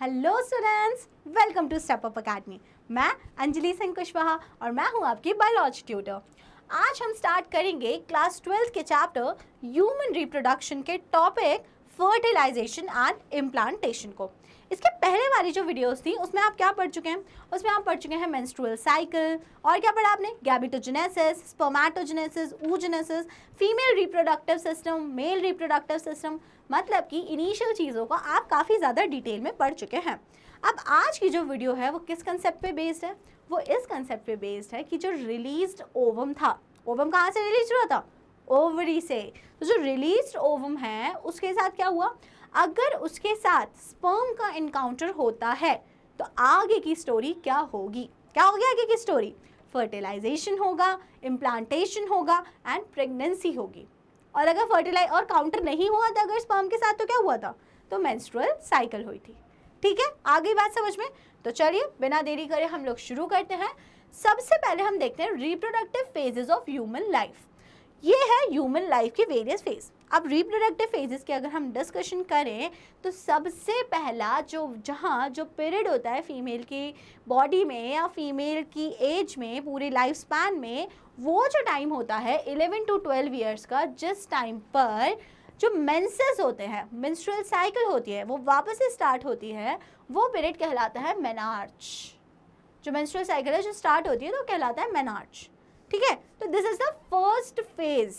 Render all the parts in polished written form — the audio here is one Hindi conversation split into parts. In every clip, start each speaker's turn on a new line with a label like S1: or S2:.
S1: Hello students, welcome to Step Up Academy. मैं अंजलि सिंह कुशवाहा और मैं हूं आपकी बायोलॉजी ट्यूटर। आज हम स्टार्ट करेंगे क्लास 12 के चैप्टर ह्यूमन रिप्रोडक्शन के टॉपिक फर्टिलाइजेशन एंड इम्प्लांटेशन को। इसके पहले वाली जो वीडियोस थी उसमें आप क्या पढ़ चुके हैं? उसमें आप पढ़ चुके हैं मेंस्ट्रुअल साइकिल और क्या पढ़ा आपने? Gametogenesis, spermatogenesis, oogenesis, female reproductive system, male reproductive system, मतलब कि इनिशियल चीज़ों को आप काफ़ी ज़्यादा डिटेल में पढ़ चुके हैं। अब आज की जो वीडियो है वो किस कंसेप्ट पे बेस्ड है? वो इस कंसेप्ट पे बेस्ड है कि जो रिलीज्ड ओवम था, ओवम कहाँ से रिलीज हुआ था? ओवरी से। तो जो रिलीज्ड ओवम है उसके साथ क्या हुआ? अगर उसके साथ स्पर्म का इनकाउंटर होता है तो आगे की स्टोरी क्या होगी? क्या होगी आगे की स्टोरी? फर्टिलाइजेशन होगा, इम्प्लांटेशन होगा एंड प्रेगनेंसी होगी। और अगर फर्टिलाइज और काउंटर नहीं हुआ था अगर स्पर्म के साथ तो क्या हुआ था? तो मेंस्ट्रुअल साइकिल हुई थी। ठीक है, आ गई बात समझ में? तो चलिए बिना देरी करे हम लोग शुरू करते हैं। सबसे पहले हम देखते हैं reproductive phases of human life. ये है ह्यूमन लाइफ के वेरियस फेज। अब रिप्रोडक्टिव फेजेस की अगर हम डिस्कशन करें तो सबसे पहला जो पीरियड होता है फीमेल की बॉडी में या फीमेल की एज में, पूरे लाइफ स्पैन में, वो जो टाइम होता है 11 to 12 ईयर्स का, जिस टाइम पर जो मेंसेस होते हैं, मेंस्ट्रुअल साइकिल होती है, वो वापस से स्टार्ट होती है, वो पीरियड कहलाता है मेनार्च। जो मेंस्ट्रुअल साइकिल है जो स्टार्ट होती है तो कहलाता है मेनार्च। ठीक है, तो this is the first phase.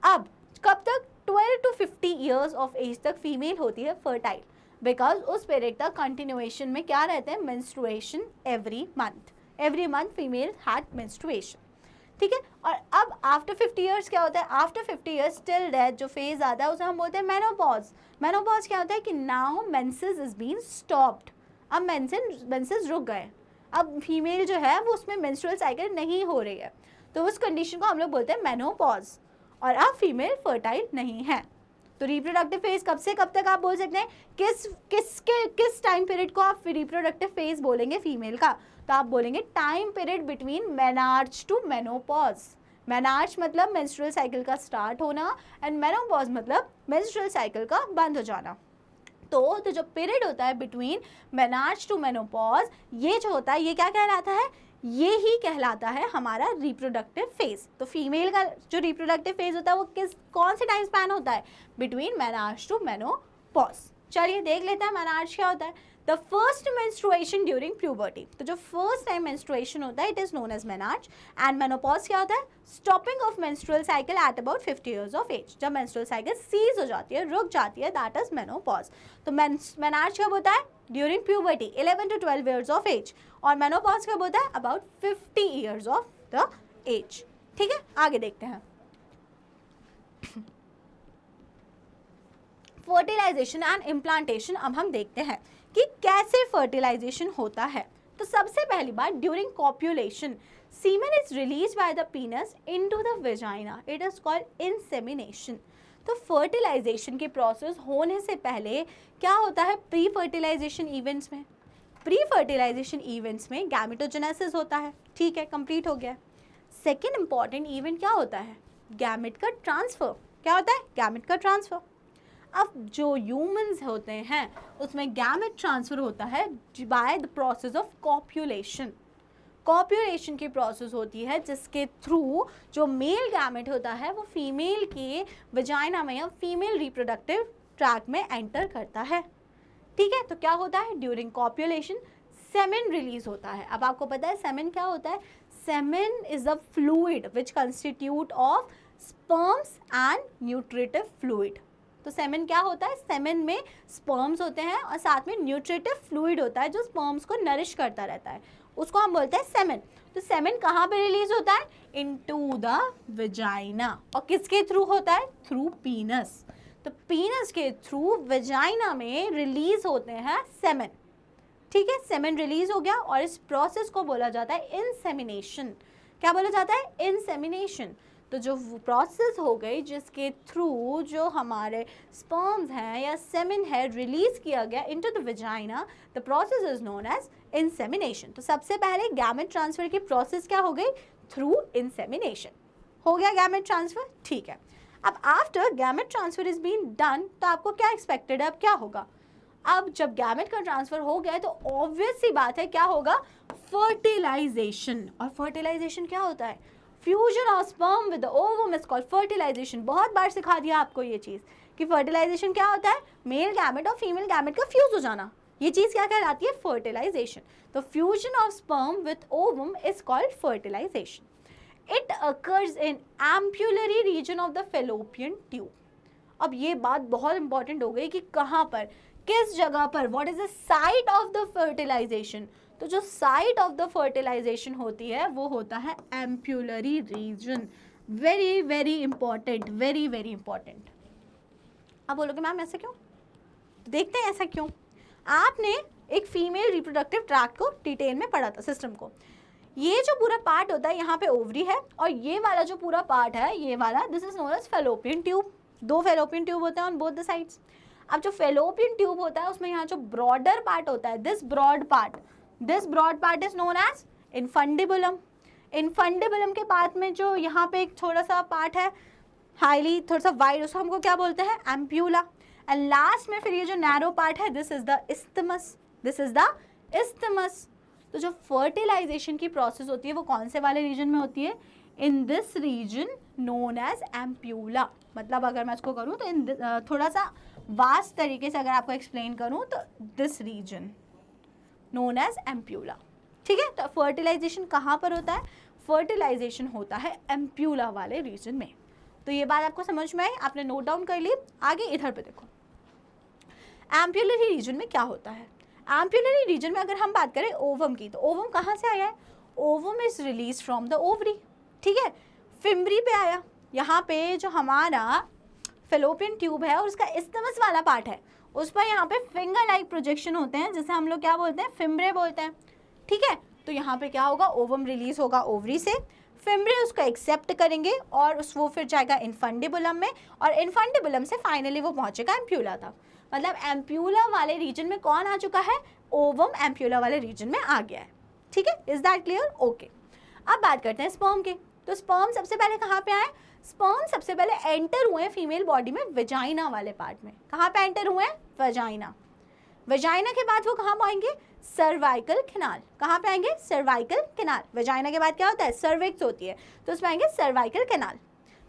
S1: अब कब तक? 12 to 50 ईयर्स ऑफ एज तक फीमेल होती है फर्टाइल, बिकॉज उस पीरियड तक कंटिन्यूएशन में क्या रहते हैं? Menstruation every month female had menstruation. ठीक है, और अब आफ्टर 50 ईयर्स क्या होता है? आफ्टर 50 ईयर्स टिल डेथ जो फेज आता है उसे हम बोलते हैं मेनोपॉज। मेनोपॉज क्या होता है कि now menses is been stopped. अब मेंसेस रुक गए, अब फीमेल जो है वो उसमें मेंस्ट्रुअल साइकिल नहीं हो रही है, तो उस कंडीशन को हम लोग बोलते हैं मेनोपॉज, और अब फीमेल फर्टाइल नहीं है। तो रिप्रोडक्टिव फेज कब से कब तक आप बोल सकते हैं? किस टाइम पीरियड को आप रिप्रोडक्टिव फेज बोलेंगे फीमेल का? तो आप बोलेंगे time period between menarche to menopause. Menarche मतलब मेंस्ट्रुअल साइकिल का स्टार्ट होना एंड मेनोपॉज मतलब मेंस्ट्रुअल साइकिल का बंद हो जाना। तो जो पीरियड होता है बिटवीन मेनार्च टू मेनोपॉज, ये जो होता है ये क्या कहलाता है? ये ही कहलाता है हमारा रिप्रोडक्टिव फेज। तो फीमेल का जो रिप्रोडक्टिव फेज होता है वो कौन से टाइम स्पैन होता है? Between menarche to menopause. चलिए देख लेते हैं मेनार्च क्या होता है। The first menstruation during puberty. तो जो फर्स्ट टाइम मेंस्ट्रुएशन होता है it is known as menarche. And menopause क्या होता है? Stopping of menstrual cycle at about 50 years of age. जब मेंस्ट्रुअल साइकिल सीज हो जाती है, रुक जाती है, दैट इज मेनोपॉज। तो मेनार्च कब होता है? During puberty 11 to 12 years of age, और मेनोपॉज कब होता है? About 50 years of the age. ठीक है, आगे देखते हैं। Fertilisation and implantation. अब हम देखते हैं कि कैसे फर्टिलाइजेशन होता है। तो सबसे पहली बात, during copulation semen is release by the penis into the vagina, it is called insemination. तो फर्टिलाइजेशन के प्रोसेस होने से पहले क्या होता है? प्री फर्टिलाइजेशन इवेंट्स में, प्री फर्टिलाइजेशन इवेंट्स में गैमेटोजेनेसिस होता है। ठीक है, कंप्लीट हो गया। सेकेंड इंपॉर्टेंट इवेंट क्या होता है? गैमेट का ट्रांसफर। क्या होता है? गैमेट का ट्रांसफर। अब जो ह्यूमंस होते हैं उसमें गैमेट ट्रांसफर होता है बाय द प्रोसेस ऑफ कॉप्यूलेशन। कॉप्यूलेशन की प्रोसेस होती है जिसके थ्रू जो मेल गैमेट होता है वो फीमेल के वजाइना में या फीमेल रिप्रोडक्टिव ट्रैक में एंटर करता है। ठीक है, तो क्या होता है? ड्यूरिंग कॉप्यूलेशन सेमेन रिलीज होता है। अब आपको पता है सेमेन क्या होता है? Semen is a fluid which constitute of sperms and nutritive fluid. तो सेमेन क्या होता है? सेमेन में स्पर्म्स होते हैं और साथ में न्यूट्रिटिव फ्लूइड होता है जो स्पर्म्स को नरिश करता रहता है, उसको हम बोलते हैं सेमेन। तो सेमेन कहाँ पे रिलीज होता है? Into the vagina. और किसके थ्रू होता है? थ्रू पीनस। तो पीनस के थ्रू वेजाइना में रिलीज होते हैं सेमेन। ठीक है, सेमेन रिलीज हो गया और इस प्रोसेस को बोला जाता है इंसेमिनेशन। क्या बोला जाता है? इंसेमिनेशन। तो जो प्रोसेस हो गई जिसके थ्रू जो हमारे स्पर्म्स हैं या सेमेन है रिलीज किया गया into the vagina, the process is known as insemination. तो सबसे पहले गैमेट ट्रांसफर की प्रोसेस क्या हो गई? Through insemination. हो गया गैमेट ट्रांसफर। ठीक है, अब after gamete transfer is been done तो आपको क्या एक्सपेक्टेड है? अब क्या होगा? अब जब गैमेट का ट्रांसफर हो गया है तो ऑब्वियस सी बात है क्या होगा, फर्टिलाइजेशन। और फर्टिलाइजेशन क्या होता है, fusion of sperm with the ovum is called fertilisation. बहुत बार सिखा दिया आपको ये चीज कि फर्टिलाइजेशन क्या होता है, मेल गैमेट और फीमेल गैमेट का फ्यूज हो जाना, ये चीज क्या कहलाती है, फर्टिलाइजेशन। तो fusion of sperm with ovum is called fertilisation. It occurs in ampullary region of the fallopian tube. अब ये बात बहुत इंपॉर्टेंट हो गई कि कहाँ पर, किस जगह पर, what is the site of the fertilisation. तो जो साइट ऑफ द फर्टिलाइजेशन होती है वो होता है ampullary region. Very very important, very very important. अब बोलोगे मैम ऐसा क्यों, देखते हैं ऐसा क्यों। आपने एक फीमेल रिप्रोडक्टिव ट्रैक्ट को डिटेल में पढ़ा था, सिस्टम को। ये जो पूरा पार्ट होता है यहाँ पे ओवरी है, और ये वाला जो पूरा पार्ट है ये वाला, this is known as fallopian tube. 2 fallopian tube होते हैं ऑन बोथ द साइड्स। अब जो फेलोपियन ट्यूब होता है उसमें यहाँ जो ब्रॉडर पार्ट होता है, this broad part is known as infundibulum. Infundibulum के बाद में जो यहाँ पे एक थोड़ा सा पार्ट है हाईली थोड़ा सा वाइड, उसको हमको क्या बोलते हैं, एम्प्यूला। एंड लास्ट में फिर ये जो नैरो पार्ट है, दिस इज द इस्थमस। तो जो फर्टिलाइजेशन की प्रोसेस होती है वो कौन से वाले रीजन में होती है, in this region known as ampulla. मतलब अगर मैं इसको करूँ तो थोड़ा सा वास्ट तरीके से अगर आपको एक्सप्लेन करूँ तो this region known as ampulla. ठीक है, तो फर्टिलाइजेशन कहाँ पर होता है, फर्टिलाइजेशन होता है एम्प्यूला वाले रीजन में। तो ये बात आपको समझ में आई, आपने नोट डाउन कर ली। आगे इधर पे देखो, एम्प्यूलरी रीजन में क्या होता है। एम्प्यूलरी रीजन में अगर हम बात करें ओवम की, तो ओवम कहाँ से आया है, ovum is release from the ovary. ठीक है, फिम्बरी पे आया। यहाँ पे जो हमारा फेलोपियन ट्यूब है और उसका इस्थमस वाला पार्ट है, उस पर यहाँ पे फिंगर लाइक प्रोजेक्शन होते हैं, जिसे हम लोग क्या बोलते हैं, फिम्ब्रे बोलते हैं। ठीक है, तो यहाँ पे क्या होगा, ओवम रिलीज होगा ओवरी से, फिम्ब्रे उसको एक्सेप्ट करेंगे और वो फिर जाएगा इनफंडिबुलम में, और इनफंडिबुलम से फाइनली वो पहुंचेगा एम्प्यूला तक। मतलब एम्प्यूला वाले रीजन में कौन आ चुका है, ओवम एम्प्यूला वाले रीजन में आ गया है। ठीक है, इज दैट क्लियर, ओके। अब बात करते हैं स्पर्म के। तो स्पर्म सबसे पहले कहाँ पे आए, स्पर्म सबसे पहले एंटर हुए फीमेल बॉडी में वेजाइना वाले पार्ट में। कहाँ पे एंटर हुए, वेजाइना। वेजाइना के बाद वो कहाँ पाएंगे, सर्वाइकल कैनाल। कहाँ पे आएंगे, सर्वाइकल कैनाल। वेजाइना के बाद क्या होता है, सर्विक्स होती है, तो उसमें आएंगे सर्वाइकल कैनाल।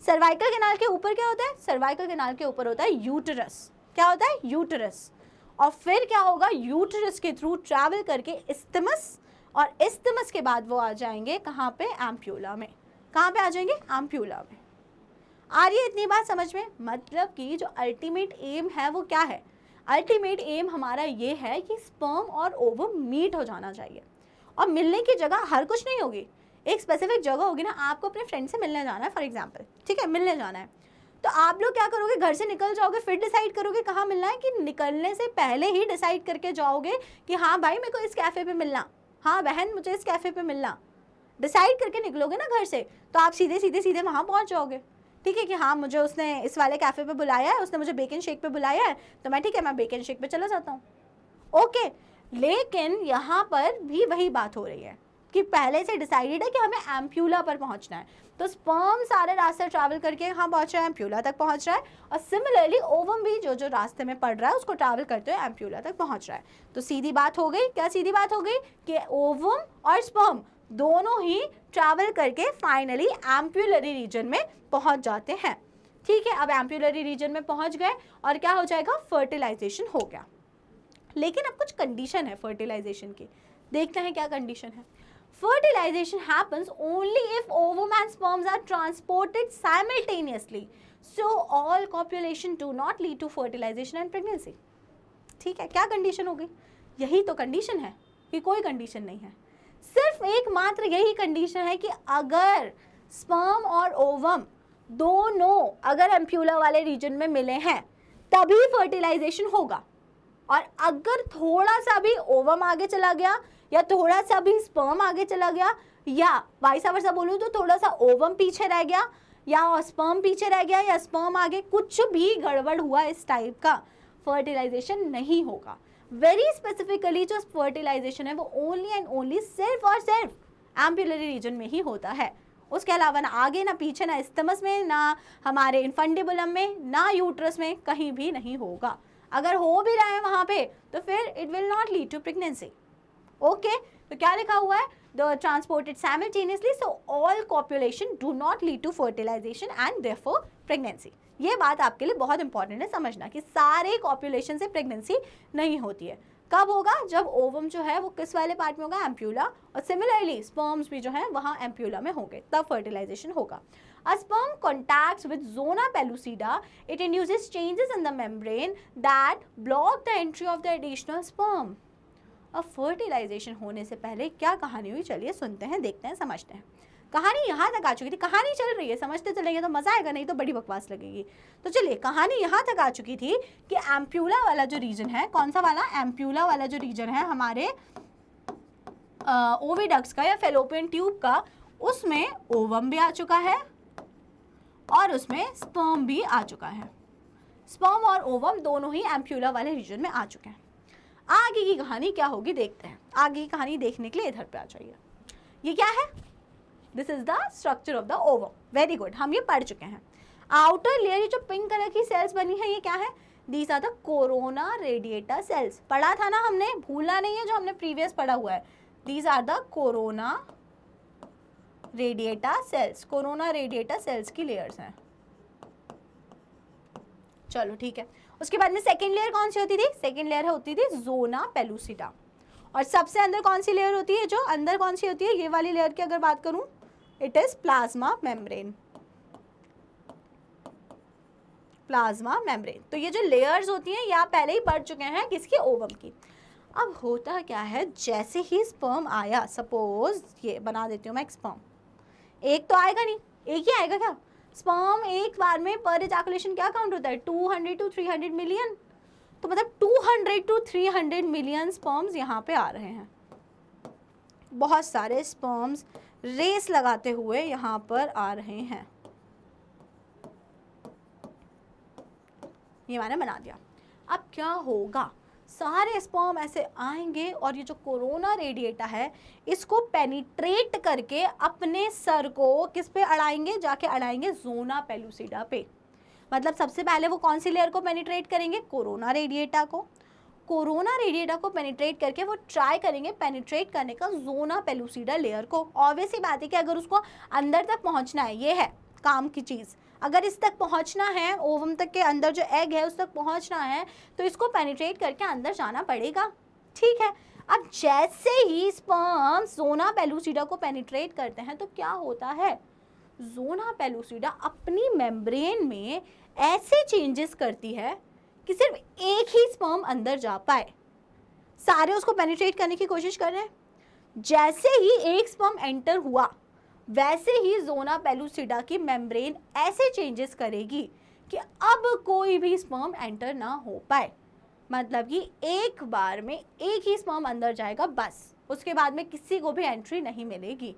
S1: सर्वाइकल कैनाल के ऊपर क्या होता है, सर्वाइकल कैनाल के ऊपर होता है यूटेरस। क्या होता है, यूटेरस। और फिर क्या होगा, यूटेरस के थ्रू ट्रैवल करके इस्थमस, और इस्थमस के बाद वो आ जाएंगे कहाँ पे, एम्प्यूला में। कहाँ पे आ जाएंगे, एम्प्यूला में। आ रही है इतनी बात समझ में। मतलब कि जो अल्टीमेट एम है वो क्या है, अल्टीमेट एम हमारा ये है कि स्पर्म और ओवम मीट हो जाना चाहिए। और मिलने की जगह हर कुछ नहीं होगी, एक स्पेसिफिक जगह होगी ना। आपको अपने फ्रेंड से मिलने जाना है फॉर एग्जांपल, ठीक है, मिलने जाना है, तो आप लोग क्या करोगे, घर से निकल जाओगे, फिर डिसाइड करोगे कहाँ मिलना है, कि निकलने से पहले ही डिसाइड करके जाओगे कि हाँ भाई मेरे को इस कैफ़े पे मिलना, हाँ बहन मुझे इस कैफ़े पे मिलना। डिसाइड करके निकलोगे ना घर से, तो आप सीधे वहाँ पहुँच जाओगे। ठीक है, कि हाँ मुझे उसने इस वाले कैफ़े पे बुलाया है, उसने मुझे बेकन शेक पे बुलाया है, तो मैं ठीक है, मैं बेकन शेक पे चला जाता हूँ। ओके, लेकिन यहाँ पर भी वही बात हो रही है कि पहले से डिसाइडेड है कि हमें एम्प्यूला पर पहुँचना है। तो स्पर्म सारे रास्ते ट्रैवल करके यहाँ पहुँच रहा है, एम्प्यूला तक पहुँच रहा है, और सिमिलरली ओवम भी जो जो रास्ते में पड़ रहा है उसको ट्रैवल करते हुए एम्प्यूला तक पहुँच रहा है। तो सीधी बात हो गई, क्या सीधी बात हो गई, कि ओवम और स्पर्म दोनों ही ट्रैवल करके फाइनली एम्प्यूलरी रीजन में पहुंच जाते हैं। ठीक है, अब एम्प्यूलरी रीजन में पहुंच गए और क्या हो जाएगा, फर्टिलाइजेशन हो गया। लेकिन अब कुछ कंडीशन है फर्टिलाइजेशन की, देखते हैं क्या कंडीशन है। Fertilisation happens only if ovum and sperms are transported simultaneously, so all copulation do not lead to fertilisation and pregnancy. ठीक है, क्या कंडीशन हो गई, यही तो कंडीशन है, कि कोई कंडीशन नहीं है, सिर्फ एकमात्र यही कंडीशन है कि अगर स्पर्म और ओवम दोनों अगर एम्प्यूला वाले रीजन में मिले हैं तभी फर्टिलाइजेशन होगा। और अगर थोड़ा सा भी ओवम आगे चला गया या थोड़ा सा भी स्पर्म आगे चला गया, या वाइस वर्सा बोलूँ तो थोड़ा सा ओवम पीछे रह गया या स्पर्म पीछे रह गया या स्पर्म आगे, कुछ भी गड़बड़ हुआ इस टाइप का, फर्टिलाइजेशन नहीं होगा। वेरी स्पेसिफिकली जो फर्टिलाइजेशन है वो ओनली एंड ओनली सिर्फ और सिर्फ एम्प्यूलरी रीजन में ही होता है। उसके अलावा ना आगे ना पीछे, ना इस्थमस में, ना हमारे इनफंडिबुलम में, ना यूट्रस में, कहीं भी नहीं होगा। अगर हो भी रहा है वहाँ पे तो फिर it will not lead to pregnancy. Okay, तो क्या लिखा हुआ है, the transported simultaneously, so all copulation do not lead to fertilisation and therefore pregnancy. ये बात आपके लिए बहुत इंपॉर्टेंट है समझना कि सारे कॉपुलेशन से प्रेगनेंसी नहीं होती है। कब होगा, जब ओवम जो है वो किस वाले पार्ट में होगा, एम्प्यूला, और सिमिलरली स्पर्म्स भी जो है वहाँ एम्प्यूला में होंगे, तब फर्टिलाइजेशन होगा। A sperm contacts with zona pellucida, it induces changes in the membrane that block the entry of the additional sperm. अब फर्टिलाइजेशन होने से पहले क्या कहानी हुई, चलिए सुनते हैं, देखते हैं, समझते हैं। कहानी यहाँ तक आ चुकी थी, कहानी चल रही है, समझते चलेंगे तो मजा आएगा, नहीं तो बड़ी बकवास लगेगी। तो चलिए, कहानी यहाँ तक आ चुकी थी कि एम्प्यूला वाला जो रीजन है, कौन सा वाला, एम्प्यूला वाला जो रीजन है हमारे ओविडक्ट्स का या फेलोपियन ट्यूब का, उसमें ओवम भी आ चुका है और उसमें स्पर्म भी आ चुका है। स्पर्म और ओवम दोनों ही एम्प्यूला वाले रीजन में आ चुके हैं। आगे की कहानी क्या होगी देखते हैं। आगे की कहानी देखने के लिए इधर पे आ जाइए। ये क्या है, this is the structure of the ovum. Very good, हम ये पढ़ चुके हैं। आउटर लेयर, ये जो पिंक कलर की सेल्स बनी है, ये क्या है, these are the corona radiata cells. पढ़ा था ना हमने, भूलना नहीं है जो हमने प्रीवियस पढ़ा हुआ है। These are the corona radiata cells, corona radiata cells की लेयर्स हैं। चलो ठीक है। उसके बाद में सेकेंड लेयर कौन सी होती थी, सेकेंड लेयर होती थी जोना पेलुसिडा। और सबसे अंदर कौन सी लेयर होती है, जो अंदर कौन सी होती है, ये वाली लेयर की अगर बात करूं, it is plasma membrane. Plasma membrane. तो ये जो लेयर्स होती हैं ये आप पहले ही पढ़ चुके हैं किसकी, ओवम की। अब होता क्या है, जैसे ही स्पर्म आया, सपोज ये बना देती हूँ मैं स्पर्म, एक तो आएगा नहीं, एक ही आएगा क्या, स्पर्म एक बार में पर इजैकुलेशन क्या काउंट होता है, 200 to 300 मिलियन। तो मतलब 200 to 300 मिलियन स्पर्म्स यहाँ पे आ रहे हैं। बहुत सारे स्पर्म्स रेस लगाते हुए यहाँ पर आ रहे हैं। ये मैंने बना दिया। अब क्या होगा, सारे स्पर्म ऐसे आएंगे और ये जो कोरोना रेडिएटा है इसको पेनिट्रेट करके अपने सर को किस पे अड़ाएंगे, जाके अड़ाएंगे जोना पेलुसिडा पे। मतलब सबसे पहले वो कौन सी लेयर को पेनिट्रेट करेंगे, कोरोना रेडिएटा को। कोरोना रेडिएटा को पेनिट्रेट करके वो ट्राई करेंगे पेनिट्रेट करने का जोना पेलुसिडा लेयर को। ऑब्वियस ही बात है कि अगर उसको अंदर तक पहुंचना है, ये है काम की चीज़, अगर इस तक पहुंचना है, ओवम तक के अंदर जो एग है उस तक पहुंचना है, तो इसको पेनिट्रेट करके अंदर जाना पड़ेगा। ठीक है। अब जैसे ही स्पर्म जोना पेलुसिडा को पेनिट्रेट करते हैं तो क्या होता है, जोना पेलुसिडा अपनी मेम्ब्रेन में ऐसे चेंजेस करती है कि सिर्फ एक ही स्पर्म अंदर जा पाए। सारे उसको पेनिट्रेट करने की कोशिश कर रहे हैं। जैसे ही एक स्पर्म एंटर हुआ, वैसे ही जोना पेलुसिडा की मेम्ब्रेन ऐसे चेंजेस करेगी कि अब कोई भी स्पर्म एंटर ना हो पाए। मतलब कि एक बार में एक ही स्पर्म अंदर जाएगा बस, उसके बाद में किसी को भी एंट्री नहीं मिलेगी।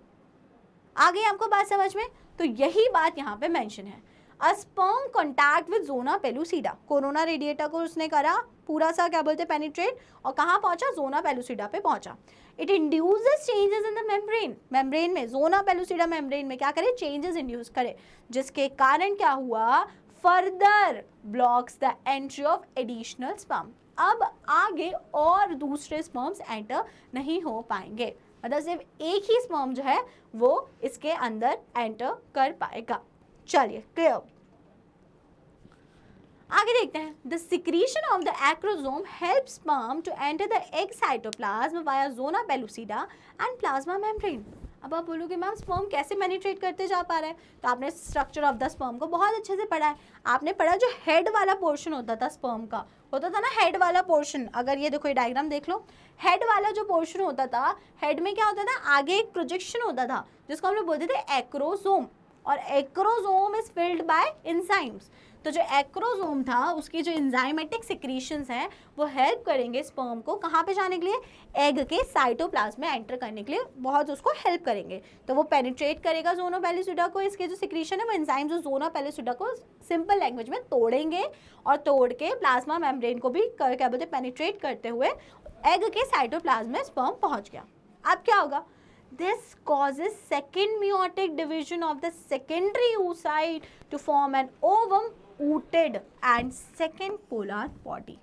S1: आ गई आपको बात समझ में? तो यही बात यहाँ पे मेंशन है। A sperm contact with zona pellucida, corona radiata को उसने करा पूरा सा क्या बोलते पेनिट्रेट, और कहाँ पहुंचा, जोना पेलुसिडा पे पहुंचा। It induces changes in the membrane, membrane में, जोना पेलुसिडा मेम्ब्रेन में क्या करे, चेंजेस इंड्यूस करे, जिसके कारण क्या हुआ, further blocks the entry of additional sperm. अब आगे और दूसरे स्पर्म्स एंटर नहीं हो पाएंगे। मतलब सिर्फ एक ही स्पर्म जो है वो इसके अंदर एंटर कर पाएगा। चलिए क्लियर, आगे देखते हैं। The secretion of the acrosome helps sperm to enter the egg cytoplasm via zona pellucida and plasma membrane. अब आप बोलोगे मैम स्पर्म कैसे पेनिट्रेट करते जा पा रहे हैं, तो आपने स्ट्रक्चर ऑफ द स्पर्म को बहुत अच्छे से पढ़ा है। आपने पढ़ा जो हेड वाला पोर्शन होता था स्पर्म का, होता था ना हेड वाला पोर्शन। अगर ये देखो ये डायग्राम देख लो, हेड वाला जो पोर्शन होता था, हेड में क्या होता था, आगे एक प्रोजेक्शन होता था जिसको हम लोग बोलते थे एक्रोसोम, और acrosome is filled by enzymes. तो जो एक्रोसोम था उसकी जो एंजाइमेटिक सिक्रीशंस हैं वो हेल्प करेंगे स्पर्म को कहाँ पे जाने के लिए, एग के साइटोप्लाज्म में एंटर करने के लिए बहुत उसको हेल्प करेंगे। तो वो पेनिट्रेट करेगा जोना पेलुसिडा को, इसके जो सिक्रीशन है वो एंजाइम्स जो जोना पेलुसिडा को सिंपल लैंग्वेज में तोड़ेंगे, और तोड़ के प्लाज्मा मेम्ब्रेन को भी क्या बोलते पेनिट्रेट करते हुए एग के साइटोप्लाज्म में स्पर्म पहुँच गया। अब क्या होगा, this causes second meiotic division of the secondary oocyte to form an ovum, ooted and second polar body.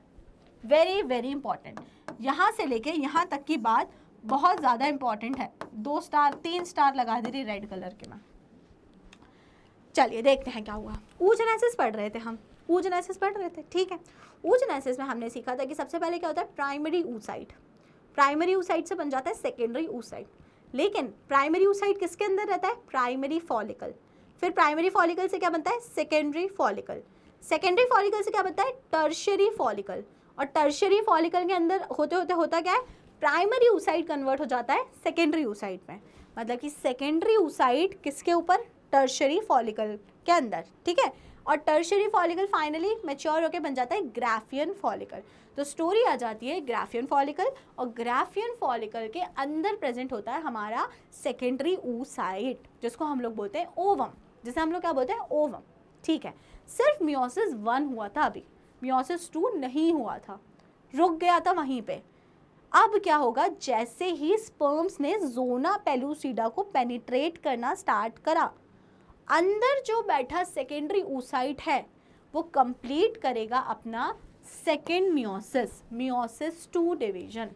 S1: Very very important. यहाँ से लेके यहाँ तक की बात बहुत ज़्यादा इंपॉर्टेंट है। 2 स्टार 3 स्टार लगा दे रही रेड कलर के मैं। चलिए देखते हैं क्या हुआ। oogenesis पढ़ रहे थे हम, oogenesis पढ़ रहे थे, ठीक है। oogenesis में हमने सीखा था कि सबसे पहले क्या होता है, प्राइमरी oocyte। प्राइमरी oocyte से बन जाता है सेकेंडरी oocyte। लेकिन प्राइमरी oocyte किसके अंदर रहता है, प्राइमरी फॉलिकल। फिर प्राइमरी फॉलिकल से क्या बनता है, सेकेंडरी फॉलिकल। सेकेंडरी फॉलिकल से क्या बनता है, टर्शियरी फॉलिकल। और टर्शियरी फॉलिकल के अंदर होते होते होता क्या है, प्राइमरी oocyte कन्वर्ट हो जाता है सेकेंडरी oocyte में। मतलब कि सेकेंडरी oocyte किसके ऊपर, टर्शियरी फॉलिकल के अंदर, ठीक है। और टर्शियरी फॉलिकल फाइनली मैच्योर होकर बन जाता है ग्राफियन फॉलिकल। तो स्टोरी आ जाती है ग्राफियन फॉलिकल, और ग्राफियन फॉलिकल के अंदर प्रेजेंट होता है हमारा सेकेंडरी oocyte, जिसको हम लोग बोलते हैं ओवम, जिसे हम लोग क्या बोलते हैं, ओवम, ठीक है। सिर्फ मियोसिस 1 हुआ था, अभी मियोसिस 2 नहीं हुआ था, रुक गया था वहीं पे। अब क्या होगा, जैसे ही स्पर्म्स ने ज़ोना पेलुसिडा को पेनिट्रेट करना स्टार्ट करा, अंदर जो बैठा सेकेंडरी oocyte है वो कंप्लीट करेगा अपना सेकेंड मियोसिस, मियोसिस 2 डिवीजन।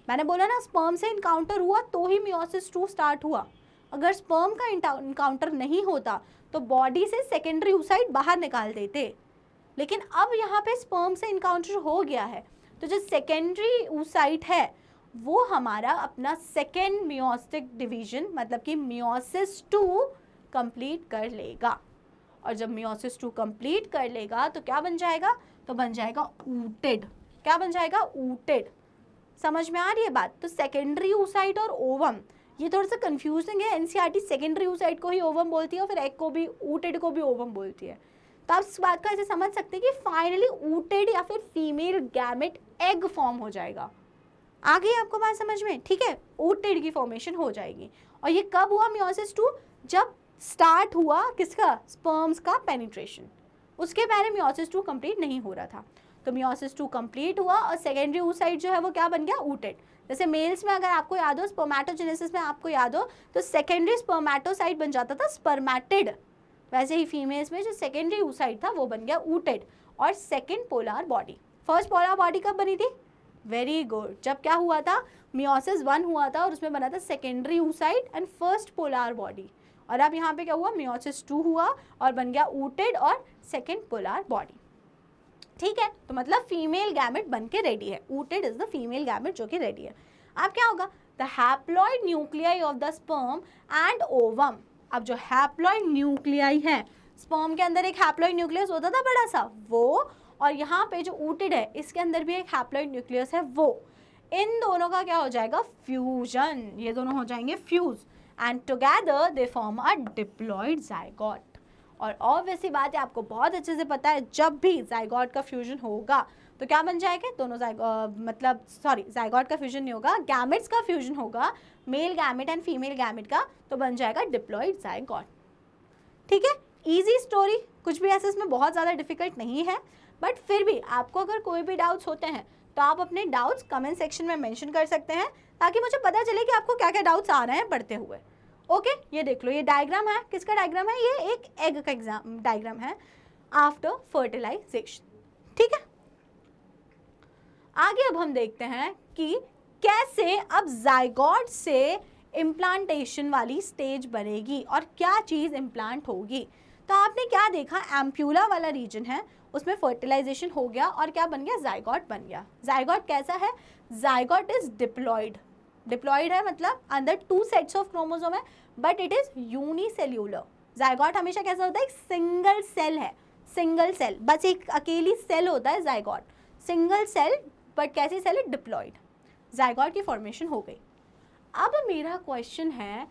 S1: मैंने बोला ना, स्पर्म से इनकाउंटर हुआ तो ही मियोसिस 2 स्टार्ट हुआ। अगर स्पर्म का इनकाउंटर नहीं होता तो बॉडी से सेकेंडरी oocyte बाहर निकाल देते। लेकिन अब यहाँ पे स्पर्म से इनकाउंटर हो गया है, तो जो सेकेंडरी oocyte है वो हमारा अपना सेकेंड मियोसिक डिवीजन, मतलब कि मियोसिस 2 कंप्लीट कर लेगा। और जब मियोसिस 2 कंप्लीट कर लेगा तो क्या बन जाएगा, तो बन जाएगा ऊटेड। क्या बन जाएगा, ऊटेड। समझ में आ रही है बात। तो सेकेंडरी oocyte और ओवम ये थोड़ा सा कंफ्यूजिंग है। एनसीईआरटी सेकेंडरी oocyte को ही ओवम बोलती है और फिर एग को भी, ऊटेड को भी ओवम बोलती है। तो आप इस बात का ऐसे समझ सकते हैं कि फाइनली ऊटेड या फिर फीमेल गैमेट एग फॉर्म हो जाएगा। आ गई आपको बात समझ में, ठीक है। ऊटेड की फॉर्मेशन हो जाएगी। और ये कब हुआ मियोसिस 2, जब स्टार्ट हुआ किसका, स्पर्म्स का पेनिट्रेशन। उसके पहले मियोसिस 2 कंप्लीट नहीं हो रहा था। तो मियोसिस 2 कंप्लीट हुआ और सेकेंडरी oocyte जो है वो क्या बन गया, ऊटेड। जैसे मेल्स में अगर आपको याद हो, स्पर्मेटोजेनेसिस में आपको याद हो, तो सेकेंडरी स्पर्मेटोसाइट बन जाता था स्पर्मेटिड। वैसे ही फीमेल्स में जो सेकेंडरी oocyte था वो बन गया ऊटेड। और second polar body, first polar body कब बनी थी, वेरी गुड, जब क्या हुआ था, मियोसिस 1 हुआ था और उसमें बना था secondary oocyte and first polar body. और अब यहाँ पे क्या हुआ, मियोसिस 2 हुआ और बन गया ऊटेड और सेकेंड पोलर बॉडी, ठीक है। तो मतलब फीमेल गैमेट बन के रेडी है। ऊटेड इज द फीमेल गैमेट जो कि रेडी है। अब क्या होगा, the haploid nuclei of the sperm and ovum. अब जो हैप्लॉइड न्यूक्लियाई है, स्पर्म के अंदर एक हैप्लॉइड न्यूक्लियस होता था बड़ा सा, वो, और यहाँ पे जो ऊटेड है इसके अंदर भी एक हैप्लॉइड न्यूक्लियस है, वो, इन दोनों का क्या हो जाएगा, फ्यूजन। ये दोनों हो जाएंगे fuse and together they form a diploid zygote. और ऑब्वियसली बात है, आपको बहुत अच्छे से पता है, जब भी जाइगोट का फ्यूजन होगा तो क्या बन जाएगा, दोनों जाइगोट का फ्यूजन नहीं होगा, गैमेट्स का फ्यूजन होगा, male gamete and female gamete का, तो बन जाएगा डिप्लॉइड जाइगोट, ठीक है। इजी स्टोरी, कुछ भी ऐसे इसमें बहुत ज़्यादा डिफिकल्ट नहीं है। बट फिर भी आपको अगर कोई भी डाउट्स होते हैं तो आप अपने डाउट्स कमेंट सेक्शन में मेंशन कर सकते हैं, ताकि मुझे पता चले कि आपको क्या क्या डाउट्स आ रहे हैं पढ़ते हुए। ओके, ये देख लो, ये डायग्राम है, किसका डायग्राम है, ये एक एग का डायग्राम है आफ्टर फर्टिलाइजेशन, ठीक है। आगे अब हम देखते हैं कि कैसे अब जाइगोट से इम्प्लांटेशन वाली स्टेज बनेगी और क्या चीज़ इम्प्लांट होगी। तो आपने क्या देखा, एम्प्यूला वाला रीजन है, उसमें फर्टिलाइजेशन हो गया और क्या बन गया, जाइगोट बन गया। जाइगोट कैसा है, जाइगोट इज डिप्लॉइड। डिप्लॉइड है मतलब अंदर 2 सेट्स ऑफ क्रोमोसोम है, but it is unicellular. Zygote हमेशा कैसा होता है, एक सिंगल सेल है, सिंगल सेल, बस एक अकेली सेल होता है जाइगोट, सिंगल सेल, बट कैसी सेल है, डिप्लॉइड। जाइगोट की फॉर्मेशन हो गई। अब मेरा क्वेश्चन है,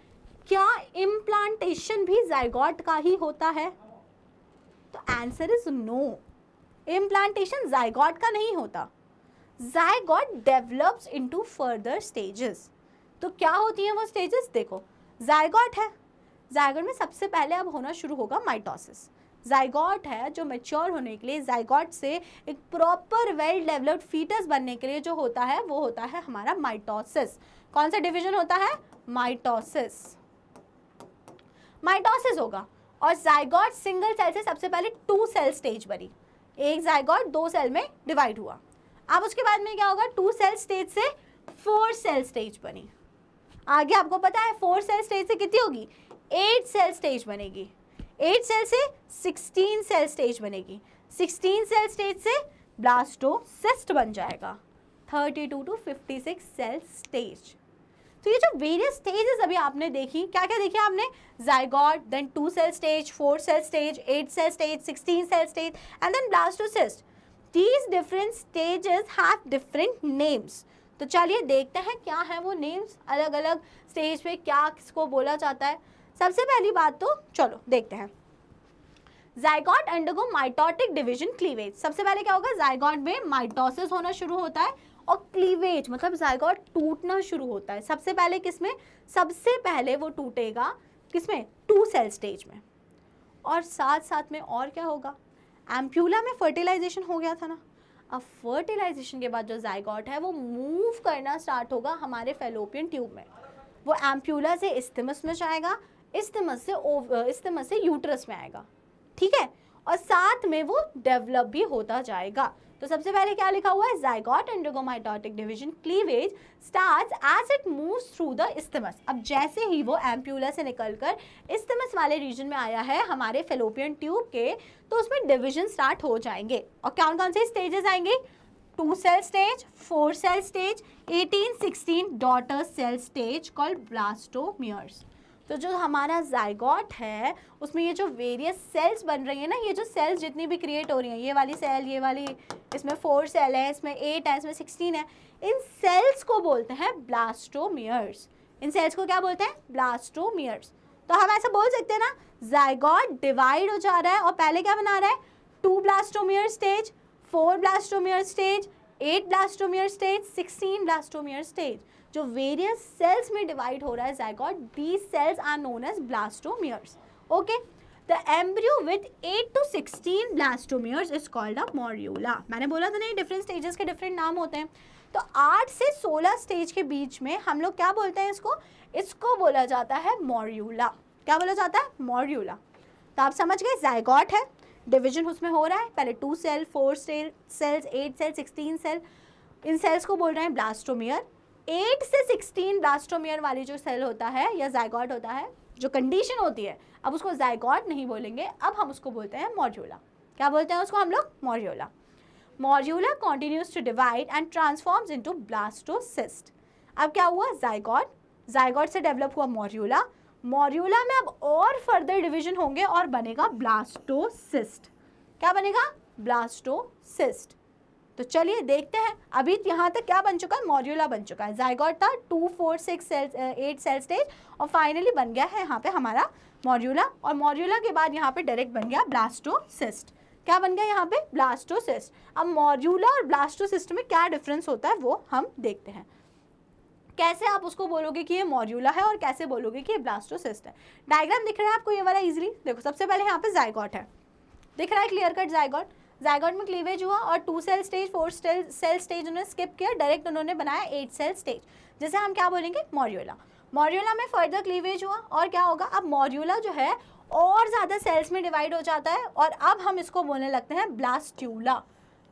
S1: क्या इम्प्लांटेशन भी जाइगोट का ही होता है? तो answer is no, implantation zygote का नहीं होता। Zygote develops into further stages. तो क्या होती हैं वो स्टेजेस, देखो, जाइगोट है, जाइगोट में सबसे पहले अब होना शुरू होगा माइटोसिस। जाइगोट है जो मैच्योर होने के लिए, जाइगोट से एक प्रॉपर वेल डेवलप्ड फीटस बनने के लिए जो होता है वो होता है हमारा माइटोसिस। कौन सा डिवीजन होता है, माइटोसिस। माइटोसिस होगा और जाइगोट सिंगल सेल से सबसे पहले 2 सेल स्टेज बनी, एक जाइगोट 2 सेल में डिवाइड हुआ। अब उसके बाद में क्या होगा, 2 सेल स्टेज से 4 सेल स्टेज बनी। आगे आपको पता है 4 सेल स्टेज से कितनी होगी, 8 सेल स्टेज बनेगी। 8 सेल से 16 सेल स्टेज बनेगी। 16 सेल स्टेज से ब्लास्टोसिस्ट बन जाएगा। 32 to 56 सेल स्टेज। तो ये जो वेरियस स्टेजेस अभी आपने देखी, क्या क्या देखी आपने, zygote, then 2 cell stage, 4 cell stage, 8 cell stage, 16 cell stage and then blastocyst. These different stages have different names. तो चलिए देखते हैं क्या है वो नेम्स, अलग अलग स्टेज पे क्या किसको बोला जाता है। सबसे पहली बात तो चलो देखते हैं, zygote undergo mitotic division cleavage. सबसे पहले क्या होगा, जाइगोट में माइटोसिस होना शुरू होता है और क्लीवेज मतलब जाइगोट टूटना शुरू होता है। सबसे पहले किसमें, सबसे पहले वो टूटेगा किसमें, 2 सेल स्टेज में। और साथ साथ में और क्या होगा, एम्प्यूला में फर्टिलाइजेशन हो गया था ना। अब फर्टिलाइजेशन के बाद जो जाइगोट है वो मूव करना स्टार्ट होगा हमारे फेलोपियन ट्यूब में। वो एम्प्यूला से इस्थिमस में जाएगा, इस्थिमस से यूट्रस में आएगा, ठीक है, और साथ में वो डेवलप भी होता जाएगा। तो सबसे पहले क्या लिखा हुआ है, zygote undergo mitotic division cleavage starts as it moves through the isthmus. अब जैसे ही वो एम्प्यूला से निकलकर इस्थिमस वाले रीजन में आया है हमारे फेलोपियन ट्यूब के, तो उसमें डिवीजन स्टार्ट हो जाएंगे। और कौन कौन से स्टेजेस आएंगे, 2 cell stage, 4 cell stage, 18, 16 daughter cell stage called blastomeres. तो जो हमारा जाइगोट है उसमें ये जो वेरियस सेल्स बन रही है ना, ये जो सेल्स जितनी भी क्रिएट हो रही हैं, ये वाली सेल, ये वाली, इसमें 4 सेल है, इसमें 8 है, इसमें 16 है, इन सेल्स को बोलते हैं ब्लास्टोमियर्स। इन सेल्स को क्या बोलते हैं, ब्लास्टोमियर्स। तो हम ऐसा बोल सकते हैं ना, जाइगोट डिवाइड हो जा रहा है और पहले क्या बना रहा है, 2 blastomere stage, 4 blastomere stage, 8 blastomere stage, 16 blastomere stage. जो वेरियस सेल्स में डिवाइड हो रहा है zygote, these cells are known as blastomeres. Okay, the embryo with 8 to 16 blastomeres is called a morula. मैंने बोला था नहीं, डिफरेंट स्टेजेस के डिफरेंट नाम होते हैं। तो 8 से 16 स्टेज के बीच में हम लोग क्या बोलते हैं इसको बोला जाता है मॉर्यूला। क्या बोला जाता है, मॉर्यूला। तो आप समझ गए, जाइगोट है, डिवीजन उसमें हो रहा है, पहले 2 सेल, 4 सेल्स, 8 सेल, 16 सेल, इन सेल्स को बोल रहे हैं ब्लास्टोमियर। 8 से 16 ब्लास्टोमियर वाली जो सेल होता है या जाइगोट होता है, जो कंडीशन होती है, अब उसको जाइगोट नहीं बोलेंगे, अब हम उसको बोलते हैं मॉर्यूला। क्या बोलते हैं उसको हम लोग, morula. Morula continues to divide and transforms into blastocyst. अब क्या हुआ, जाइगोट से डेवलप हुआ मॉर्यूला। मॉर्यूला में अब और फर्दर डिवीजन होंगे और बनेगा ब्लास्टोसिस्ट। क्या बनेगा, ब्लास्टोसिस्ट। तो चलिए देखते हैं, अभी यहाँ तक क्या बन चुका है, मॉर्यूला बन चुका है। जाइगोट था 2, 4, 6 सेल, 8 सेल स्टेज और फाइनली बन गया है यहाँ पे हमारा मॉर्यूला। और मॉर्यूला के बाद यहाँ पे डायरेक्ट बन गया ब्लास्टोसिस्ट। क्या बन गया यहाँ पे, ब्लास्टोसिस्ट। अब मॉर्यूला और ब्लास्टोसिस्ट में क्या डिफरेंस होता है वो हम देखते हैं। कैसे आप उसको बोलोगे कि ये मॉर्यूला है और कैसे बोलोगे कि ये ब्लास्टोसिस्ट है। डायग्राम दिख रहा है आपको ये वाला इजीली, देखो सबसे पहले यहाँ पे जाइगोट है, दिख रहा है क्लियर कट जाइगोट। जाइगोट में क्लीवेज हुआ और 2 सेल स्टेज, 4 सेल स्टेज उन्होंने स्किप किया, डायरेक्ट उन्होंने बनाया 8 सेल स्टेज, जैसे हम क्या बोलेंगे, मॉर्यूला। मॉर्यूला में फर्दर क्लीवेज हुआ और क्या होगा, अब मॉर्यूला जो है और ज़्यादा सेल्स में डिवाइड हो जाता है और अब हम इसको बोलने लगते हैं ब्लास्ट्यूला।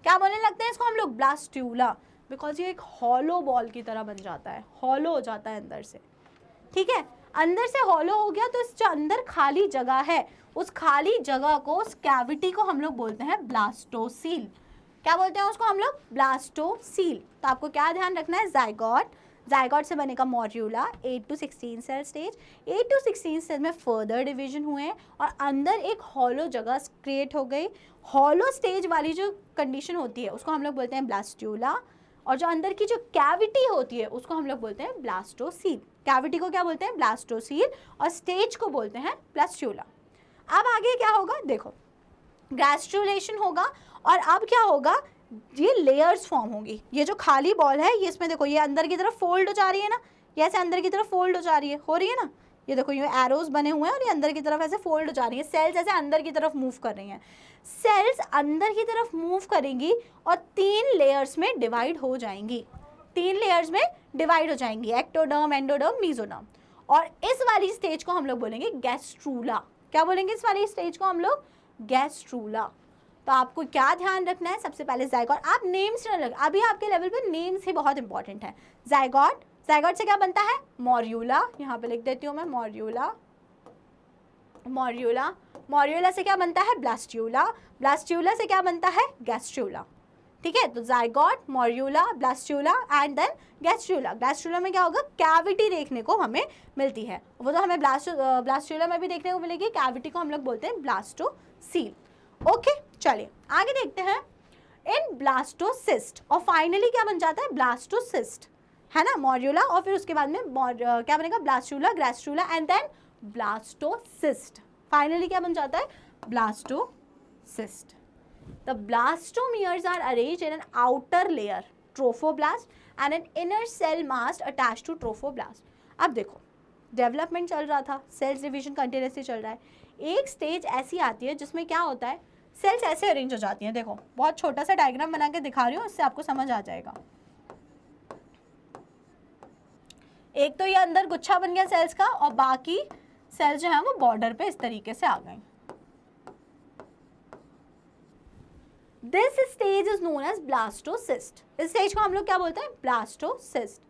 S1: क्या बोलने लगते हैं इसको हम लोग, ब्लास्ट्यूला, बिकॉज ये एक हॉलो बॉल की तरह बन जाता है, हॉलो हो जाता है अंदर से, ठीक है। अंदर से हॉलो हो गया तो इस जो अंदर खाली जगह है, उस खाली जगह को, उस कैविटी को हम लोग बोलते हैं ब्लास्टोसील। क्या बोलते हैं उसको हम लोग, ब्लास्टोसील। तो आपको क्या ध्यान रखना है, जाइगोट से बनेगा morula, 8 to 16 cell stage. 8 to 16 cell में फर्दर डिवीजन हुए हैं और अंदर एक हॉलो जगह क्रिएट हो गई। हॉलो स्टेज वाली जो कंडीशन होती है उसको हम लोग बोलते हैं ब्लास्ट्यूला, और जो अंदर की जो कैविटी होती है उसको हम लोग बोलते हैं ब्लास्टोसील। कैविटी को क्या बोलते हैं, ब्लास्टोसील, और स्टेज को बोलते हैं ब्लास्ट्यूला। अब आगे क्या होगा, देखो गैस्ट्रुलेशन होगा और अब क्या होगा, ये लेयर्स फॉर्म होगी। ये जो खाली बॉल है ये, इसमें देखो ये अंदर की तरफ फोल्ड हो जा रही है ना, ये ऐसे अंदर की तरफ फोल्ड हो रही है ना, ये देखो ये एरोज बने हुए हैं और ये अंदर की तरफ ऐसे फोल्ड हो जा रही है। सेल्स ऐसे अंदर की तरफ मूव कर रही हैं, सेल्स अंदर की तरफ मूव करेंगी और 3 लेयर्स में डिवाइड हो जाएंगी, 3 लेयर्स में डिवाइड हो जाएंगी, एक्टोडर्म, एंडोडर्म, मेसोडर्म। और इस वाली स्टेज को हम लोग बोलेंगे गैस्ट्रूला। क्या बोलेंगे इस वाली स्टेज को हम लोग, गैस्ट्रूला। तो आपको क्या ध्यान रखना है, सबसे पहले जायगोट, आप नेम्स न लग, अभी आपके लेवल पे नेम्स ही बहुत इंपॉर्टेंट है। जायगोट, जायगोट से क्या बनता है, मॉर्यूला, यहाँ पे लिख देती हूँ मैं मॉर्यूला, मॉर्यूला, मॉर्यूला से क्या बनता है, ब्लास्ट्यूला, ब्लास्ट्यूला से क्या बनता है, गैस्ट्रूला। ठीक है, तो zygote, morula, blastula and then gastrula. Gastrula में क्या होगा, कैविटी देखने को हमें मिलती है, वो तो हमें ब्लास्ट्यूला में भी देखने को मिलेगी, कैविटी को हम लोग बोलते हैं ब्लास्टोसील। ओके, चलिए आगे देखते हैं। इन ब्लास्टोसिस्ट, और फाइनली क्या बन जाता है, ब्लास्टोसिस्ट, है ना, मॉर्यूला, और फिर उसके बाद में क्या बनेगा, blastula, ग्रेस्ट्रूला and then blastocyst. Finally क्या बन जाता है, blastocyst. The blastomeres are arranged in an outer layer, trophoblast, and an inner cell mass attached to trophoblast. अब देखो, डेवलपमेंट चल रहा था, सेल्स डिवीजन कंटिन्यूसली चल रहा है, एक स्टेज ऐसी आती है जिसमें क्या होता है, सेल्स ऐसे अरेंज हो जाती हैं। देखो, बहुत छोटा सा डायग्राम बना के दिखा रही हूँ, इससे आपको समझ आ जाएगा। एक तो ये अंदर गुच्छा बन गया सेल्स का, और बाकी सेल्स जो है वो बॉर्डर पे इस तरीके से आ गए। This stage is known as blastocyst. इस स्टेज को हम लोग क्या बोलते हैं, ब्लास्टोसिस्ट।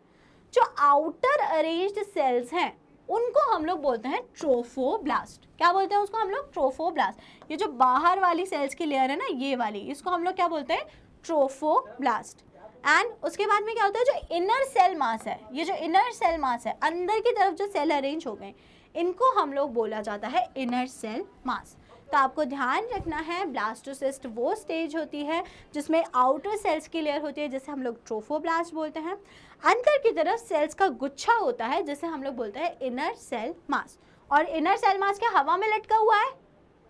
S1: जो आउटर अरेंज्ड सेल्स हैं उनको हम लोग बोलते हैं ट्रोफोब्लास्ट। क्या बोलते हैं उसको हम लोग, ट्रोफोब्लास्ट। ये जो बाहर वाली सेल्स की लेयर है ना, ये वाली, इसको हम लोग क्या बोलते हैं, ट्रोफोब्लास्ट। एंड उसके बाद में क्या होता है, जो इनर सेल मास है, ये जो इनर सेल मास है, अंदर की तरफ जो सेल अरेंज हो गए, इनको हम लोग बोला जाता है इनर सेल मास। तो आपको ध्यान रखना है, ब्लास्टोसिस्ट वो स्टेज होती है जिसमें आउटर सेल्स की लेयर होती है, जिसे हम लोग ट्रोफोब्लास्ट बोलते हैं। अंदर की तरफ सेल्स का गुच्छा होता है, जिसे हम लोग बोलते हैं इनर सेल मास। और इनर सेल मास क्या हवा में लटका हुआ है,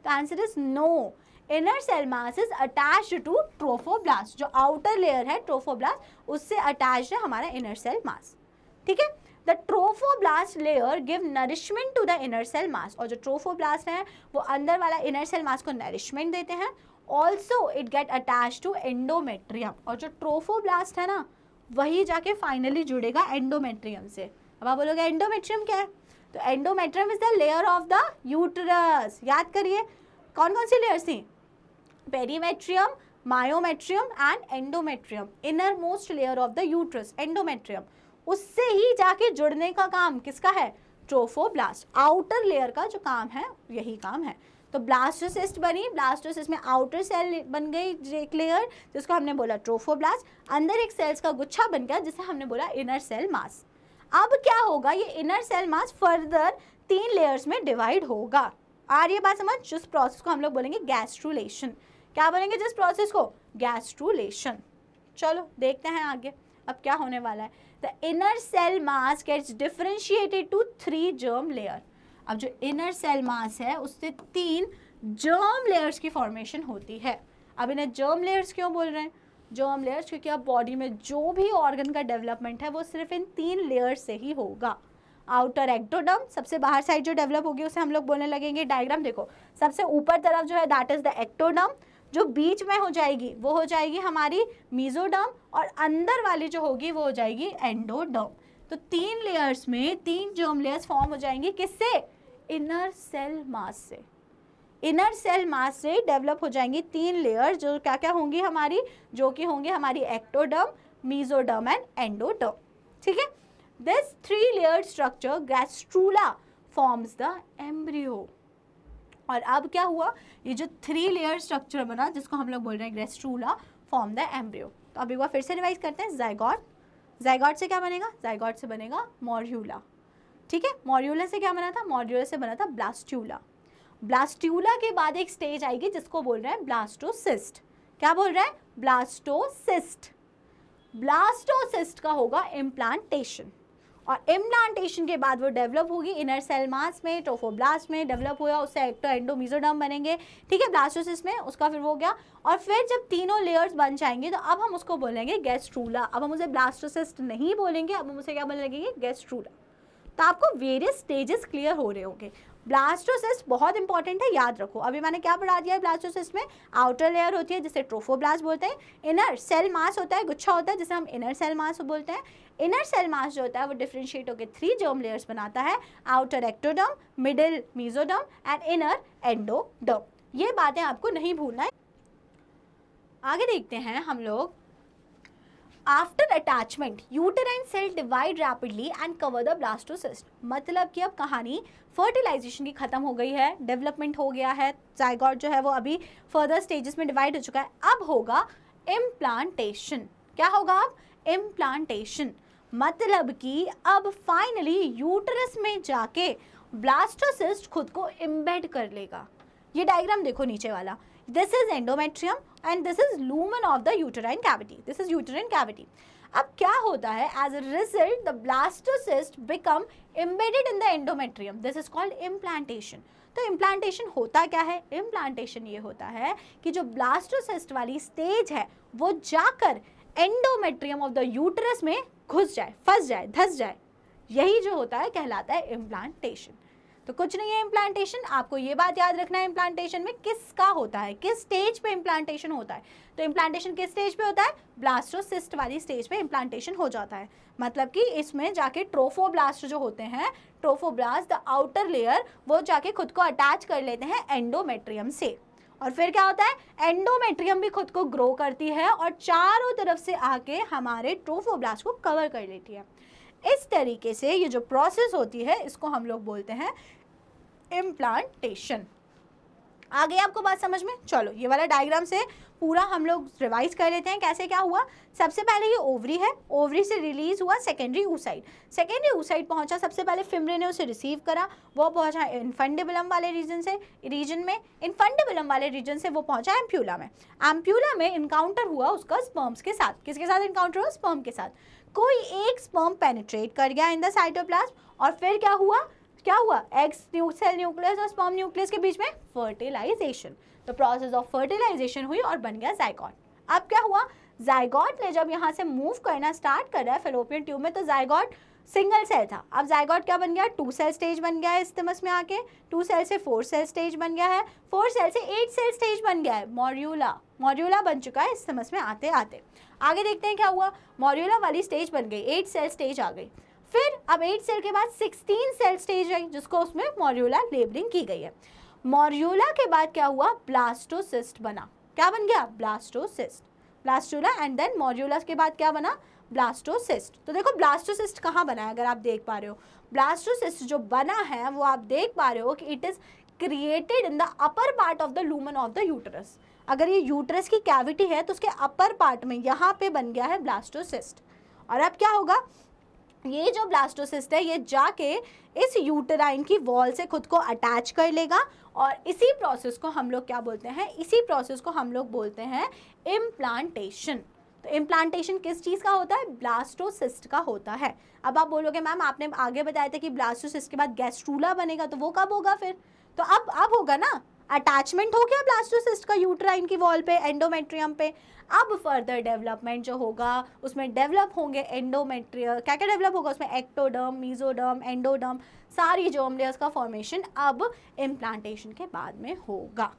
S1: तो answer is no. Inner cell mass is attached to trophoblast. जो आउटर लेयर है ट्रोफोब्लास्ट, उससे अटैच्ड है हमारा इनर सेल मास। ठीक है, the trophoblast layer give nourishment to the inner cell mass. और जो ट्रोफोब्लास्ट है वो अंदर वाला इनर सेल मास को नरिशमेंट देते हैं। Also it get attach to endometrium. और जो ट्रोफोब्लास्ट है ना, वही जाके फाइनली जुड़ेगा एंडोमेट्रियम से। अब आप बोलोगे एंडोमेट्रियम क्या है, तो endometrium is the layer of the uterus. याद करिए कौन कौन सी लेयर्स थी, perimetrium, myometrium and endometrium. Inner most layer of the uterus, endometrium, उससे ही जाके जुड़ने का काम किसका है, ट्रोफोब्लास्ट। आउटर लेयर का जो काम है यही काम है। तो ब्लास्टोसिस्ट बनी, ब्लास्टोसिस्ट में आउटर सेल बन गई एक लेयर, जिसको हमने बोला ट्रोफोब्लास्ट। अंदर एक सेल्स का गुच्छा बन गया, जिसे हमने बोला इनर सेल मास। अब क्या होगा, ये inner cell mass further 3 layers में डिवाइड होगा। आ रही है बात समझ, जिस प्रोसेस को हम लोग बोलेंगे गैस्ट्रुलेशन। क्या बोलेंगे जिस प्रोसेस को, गैस्ट्रुलेशन। चलो देखते हैं आगे अब क्या होने वाला है। The inner cell mass gets differentiated to 3 germ layer. अब जो इनर सेल मास है उससे 3 जर्म लेयर्स की फॉर्मेशन होती है। अब इन्हें जर्म लेयर्स क्यों बोल रहे हैं, जर्म लेयर्स क्योंकि अब बॉडी में जो भी ऑर्गन का डेवलपमेंट है वो सिर्फ इन 3 लेयर्स से ही होगा। आउटर एक्टोडर्म, सबसे बाहर साइड जो डेवलप होगी उसे हम लोग बोलने लगेंगे, डायग्राम देखो, सबसे ऊपर तरफ जो है दैट इज द एक्टोडर्म, जो बीच में हो जाएगी वो हो जाएगी हमारी मीजोडर्म, और अंदर वाली जो होगी वो हो जाएगी एंडोडर्म। तो 3 लेयर्स में 3 जर्म लेयर्स फॉर्म हो जाएंगी, किससे, इनर सेल मास से। इनर सेल मास से डेवलप हो जाएंगी 3 लेयर, जो क्या क्या होंगी हमारी, जो कि होंगी हमारी एक्टोडर्म, मीजोडर्म एंड एंडोडर्म। ठीक है, this 3 layer structure gastrula forms the embryo. और अब क्या हुआ, ये जो 3 लेयर स्ट्रक्चर बना जिसको हम लोग बोल रहे हैं गैस्ट्रूला फॉर्म द एम्ब्रियो। तो अब एक बार फिर से रिवाइज करते हैं। जायगोट, जायगोट से क्या बनेगा, जायगोट से बनेगा मॉर्यूला। ठीक है, मॉर्यूला से क्या बना था, मॉर्यूला से बना था ब्लास्ट्यूला। ब्लास्ट्यूला के बाद एक स्टेज आएगी जिसको बोल रहे हैं ब्लास्टोसिस्ट। क्या बोल रहे हैं, ब्लास्टोसिस्ट। ब्लास्टोसिस्ट का होगा इम्प्लांटेशन, और इम्प्लांटेशन के बाद वो डेवलप होगी इनर सेल मास में, ट्रोफोब्लास्ट में डेवलप हुआ, उससे एक्टो एंडो मीजोडर्म बनेंगे। ठीक है, ब्लास्टोसिस्ट में उसका फिर वो हो गया, और फिर जब तीनों लेयर्स बन जाएंगे तो अब हम उसको बोलेंगे गैस्ट्रूला। अब हम उसे ब्लास्टोसिस्ट नहीं बोलेंगे, अब हम उसे क्या बोलने लगेंगे, गैस्ट्रूला। तो आपको वेरियस स्टेजेस क्लियर हो रहे होंगे। ब्लास्टोसिस्ट बहुत इंपॉर्टेंट है, याद रखो। अभी मैंने क्या पढ़ा दिया है, ब्लास्टोसिस्ट में आउटर लेयर होती है जिसे ट्रोफोब्लास्ट बोलते हैं, इनर सेल मास होता है, गुच्छा होता है जिसे हम इनर सेल मास बोलते हैं। इनर सेल मास जो होता है वो डिफरेंशिएट होकर 3 जर्म लेयर्स बनाता है, outer ectoderm, middle mesoderm and inner endoderm. ये बातें आपको नहीं भूलना है। आगे देखते हैं हम लोग, after attachment uterine cell divide rapidly and cover the blastocyst. मतलब कि अब कहानी फर्टिलाइजेशन की खत्म हो गई है, डेवलपमेंट हो गया है, जाइगोट जो है वो अभी फर्दर स्टेजेस में डिवाइड हो चुका है। अब होगा इम्प्लांटेशन। क्या होगा अब? इम्प्लांटेशन। मतलब कि अब फाइनली यूटरस में जाके ब्लास्टोसिस्ट खुद को इम्बेड कर लेगा। ये डायग्राम देखो नीचे वाला, this is endometrium and this is lumen of the uterine cavity, this is uterine cavity. अब क्या होता है, as a result the blastocyst become embedded in the endometrium, this is called implantation. तो इम्प्लांटेशन होता क्या है? इम्प्लांटेशन ये होता है कि जो ब्लास्टोसिस्ट वाली स्टेज है वो जाकर एंडोमेट्रियम ऑफ द यूटरस में घुस जाए, फंस जाए, धस जाए, यही जो होता है कहलाता है इम्प्लांटेशन। तो कुछ नहीं है इम्प्लांटेशन, आपको ये बात याद रखना है इम्प्लांटेशन में किसका होता है, किस स्टेज पे इम्प्लांटेशन होता है। तो इम्प्लांटेशन किस स्टेज पे होता है? ब्लास्टोसिस्ट वाली स्टेज पे इम्प्लांटेशन हो जाता है। मतलब कि इसमें जाके ट्रोफोब्लास्ट जो होते हैं, ट्रोफोब्लास्ट द आउटर लेयर, वो जाके खुद को अटैच कर लेते हैं एंडोमेट्रियम से। और फिर क्या होता है, एंडोमेट्रियम भी खुद को ग्रो करती है और चारों तरफ से आके हमारे ट्रोफोब्लास्ट को कवर कर लेती है। इस तरीके से ये जो प्रोसेस होती है इसको हम लोग बोलते हैं इम्प्लांटेशन। आ गई आपको बात समझ में? चलो ये वाला डायग्राम से पूरा हम लोग रिवाइज कर लेते हैं कैसे क्या हुआ। सबसे पहले ये ओवरी है, ओवरी से रिलीज हुआ सेकेंडरी oocyte, सेकेंडरी oocyte पहुंचा, सबसे पहले फिमरे ने उसे रिसीव करा, वो पहुंचा इन्फंडिबुलम वाले रीजन में, इन्फंडिबुलम वाले रीजन से वो पहुंचा एम्प्यूला में, एम्प्यूला में इनकाउंटर हुआ उसका स्पर्म्स के साथ। किसके साथ इनकाउंटर हुआ? स्पर्म के साथ। कोई एक स्पर्म पेनिट्रेट कर गया इन द साइटोप्लाज्म और फिर क्या हुआ, एग सेल न्यूक्लियस और स्पर्म न्यूक्लियस के बीच में फर्टिलाइजेशन। तो प्रोसेस ऑफ फर्टिलाइजेशन हुई और बन गया जाइगोट। अब क्या हुआ, जाइगोट ने जब यहाँ से मूव करना स्टार्ट कर रहा है फेलोपियन ट्यूब में, तो जाइगोट सिंगल सेल था, अब जाइगोट क्या बन गया? 2 सेल स्टेज बन गया है इस्थिमस में आके, 2 सेल से 4 सेल स्टेज बन गया है, 4 सेल से 8 सेल स्टेज बन गया है, मॉड्यूला बन चुका है इस्थिमस में आते आते। आगे देखते हैं क्या हुआ, मॉड्यूला वाली स्टेज बन गई, 8 सेल स्टेज आ गई, फिर अब 8 सेल के बाद 16 सेल स्टेज आई जिसको उसमें मॉड्यूला लेबलिंग की गई है। मॉड्यूला के बाद क्या हुआ, ब्लास्टोसिस्ट बना। क्या बन गया? ब्लास्टोसिस्ट, ब्लास्टूला एंड देन मॉड्यूला के बाद क्या बना? ब्लास्टोसिस्ट। तो देखो ब्लास्टोसिस्ट कहाँ बना है, अगर आप देख पा रहे हो, ब्लास्टोसिस्ट जो बना है वो आप देख पा रहे हो कि it is created in the upper part of the lumen of the uterus. अगर ये यूटरस की कैविटी है तो उसके अपर पार्ट में यहाँ पे बन गया है ब्लास्टोसिस्ट। और अब क्या होगा, ये जो ब्लास्टोसिस्ट है ये जाके इस यूटेराइन की वॉल से खुद को अटैच कर लेगा और इसी प्रोसेस को हम लोग क्या बोलते हैं, इसी प्रोसेस को हम लोग बोलते हैं इम्प्लांटेशन। तो इम्प्लांटेशन किस चीज़ का होता है? ब्लास्टोसिस्ट का होता है। अब आप बोलोगे मैम आपने आगे बताया था कि ब्लास्टोसिस्ट के बाद गैस्ट्रूला बनेगा, तो वो कब होगा फिर? तो अब होगा ना, अटैचमेंट हो गया ब्लास्टोसिस्ट का यूटेराइन की वॉल पे, एंडोमेट्रियम पे। अब फर्दर डेवलपमेंट जो होगा उसमें डेवलप होंगे एंडोमेट्रियल, क्या क्या डेवलप होगा उसमें, एक्टोडर्म, मीजोडर्म, एंडोडर्म, सारी जर्म लेयर्स का फॉर्मेशन अब इम्प्लांटेशन के बाद में होगा।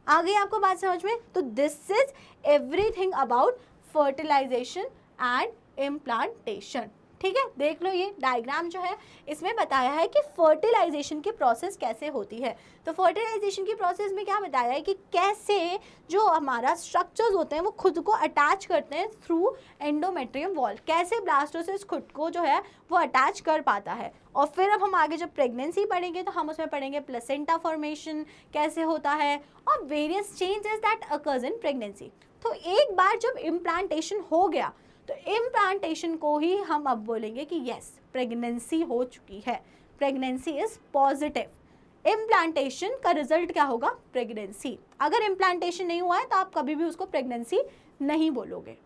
S1: आ गई आपको बात समझ में? तो this is everything about fertilization and implantation. ठीक है, देख लो ये डायग्राम जो है इसमें बताया है कि फर्टिलाइजेशन की प्रोसेस कैसे होती है। तो फर्टिलाइजेशन की प्रोसेस में क्या बताया है कि कैसे जो हमारा स्ट्रक्चर्स होते हैं वो खुद को अटैच करते हैं थ्रू एंडोमेट्रियम वॉल, कैसे ब्लास्टोसिस्ट खुद को जो है वो अटैच कर पाता है। और फिर अब हम आगे जब प्रेगनेंसी पढ़ेंगे तो हम उसमें पढ़ेंगे प्लेसेंटा फॉर्मेशन कैसे होता है और various changes that occurs in pregnancy. तो एक बार जब इम्प्लांटेशन हो गया तो इम्प्लांटेशन को ही हम अब बोलेंगे कि यस प्रेगनेंसी हो चुकी है, प्रेगनेंसी इज पॉजिटिव। इम्प्लांटेशन का रिजल्ट क्या होगा? प्रेगनेंसी। अगर इम्प्लांटेशन नहीं हुआ है तो आप कभी भी उसको प्रेगनेंसी नहीं बोलोगे।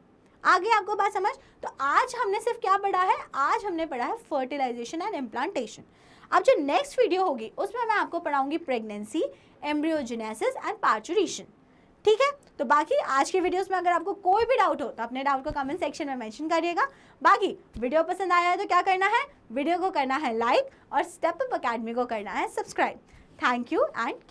S1: आगे आपको बात समझ? तो आज हमने सिर्फ क्या पढ़ा है, आज हमने पढ़ा है फर्टिलाइजेशन एंड इम्प्लांटेशन। अब जो नेक्स्ट वीडियो होगी उसमें मैं आपको पढ़ाऊंगी प्रेगनेंसी, एम्ब्रियोजेनेसिस एंड पार्चुरेशन। ठीक है, तो बाकी आज के वीडियोस में अगर आपको कोई भी डाउट हो तो अपने डाउट को कमेंट सेक्शन में मेंशन करिएगा। बाकी वीडियो पसंद आया है तो क्या करना है, वीडियो को करना है लाइक और स्टेप अप अकेडमी को करना है सब्सक्राइब। Thank you and